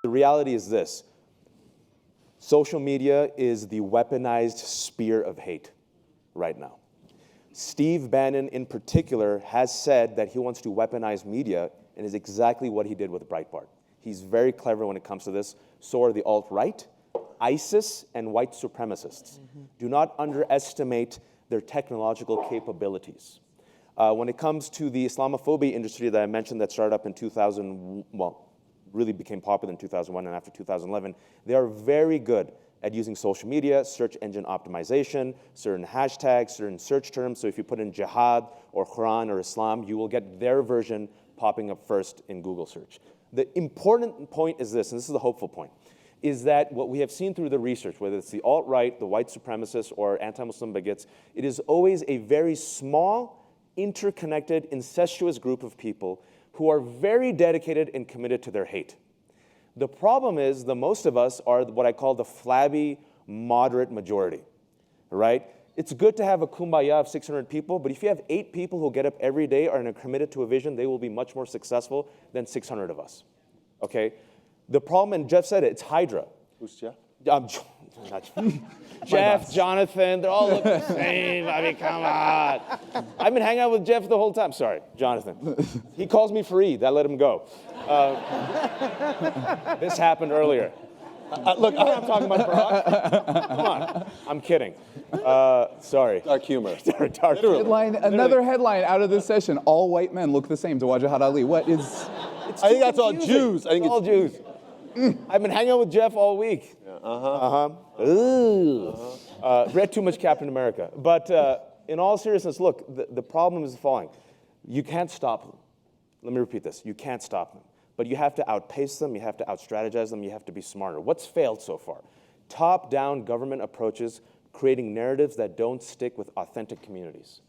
The reality is this. Social media is the weaponized spear of hate right now. Steve Bannon, in particular, has said that he wants to weaponize media, and is exactly what he did with Breitbart. He's very clever when it comes to this. So are the alt-right, ISIS, and white supremacists. Do not underestimate their technological capabilities. When it comes to the Islamophobia industry that I mentioned that started up in 2000, well, really became popular in 2001 and after 2011, they are very good at using social media, search engine optimization, certain hashtags, certain search terms. So if you put in jihad or Quran or Islam, you will get their version popping up first in Google search. The important point is this, and this is the hopeful point, is that what we have seen through the research, whether it's the alt-right, the white supremacists, or anti-Muslim bigots, it is always a very small, interconnected, incestuous group of people who are very dedicated and committed to their hate. The problem is that most of us are what I call the flabby, moderate majority, right? It's good to have a kumbaya of 600 people, but if you have 8 people who get up every day and are committed to a vision, they will be much more successful than 600 of us, okay? The problem, and Jeff said it, it's Hydra. Who's Jeff? Jeff, Jonathan, they all look the same. I mean, come on. I've been hanging out with Jeff the whole time. Sorry, Jonathan. He calls me Fareed. I let him go. This happened earlier. Look, I'm talking about Barack. Come on. I'm kidding. Sorry. Dark humor. Dark humor. Headline, another headline out of this session. All white men look the same to Wajahat Ali. What is... I think that's all Jews. I think it's all Jews. I've been hanging out with Jeff all week. Read too much Captain America. But in all seriousness, look, the problem is the following. You can't stop them. Let me repeat this. You can't stop them. But you have to outpace them. You have to outstrategize them. You have to be smarter. What's failed so far? Top-down government approaches creating narratives that don't stick with authentic communities.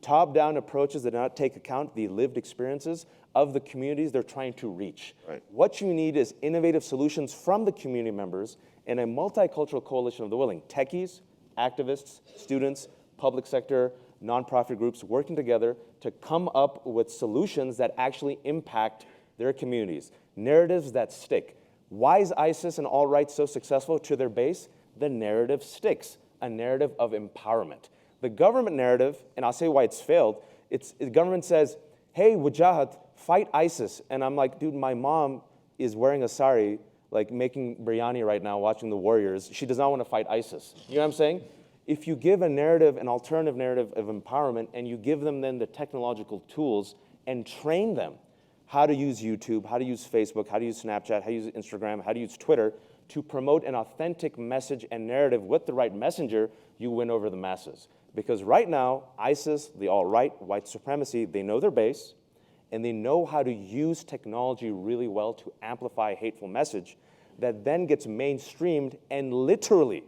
Top-down approaches that do not take account the lived experiences of the communities they're trying to reach. Right. What you need is innovative solutions from the community members and a multicultural coalition of the willing. Techies, activists, students, public sector, nonprofit groups working together to come up with solutions that actually impact their communities. Narratives that stick. Why is ISIS and alt-right so successful to their base? The narrative sticks, a narrative of empowerment. The government narrative, and I'll say why it's failed, the government says, hey, Wajahat, fight ISIS. And I'm like, dude, my mom is wearing a sari, like making biryani right now, watching the Warriors. She does not want to fight ISIS. You know what I'm saying? If you give a narrative, an alternative narrative of empowerment, and you give them then the technological tools and train them how to use YouTube, how to use Facebook, how to use Snapchat, how to use Instagram, how to use Twitter to promote an authentic message and narrative with the right messenger, you win over the masses. Because right now, ISIS, the alt-right, white supremacy, they know their base, and they know how to use technology really well to amplify a hateful message that then gets mainstreamed and literally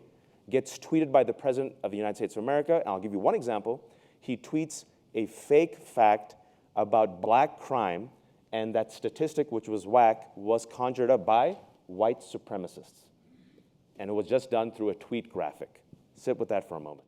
gets tweeted by the President of the United States of America. And I'll give you one example. He tweets a fake fact about black crime, and that statistic, which was whack, was conjured up by white supremacists. And it was just done through a tweet graphic. Sit with that for a moment.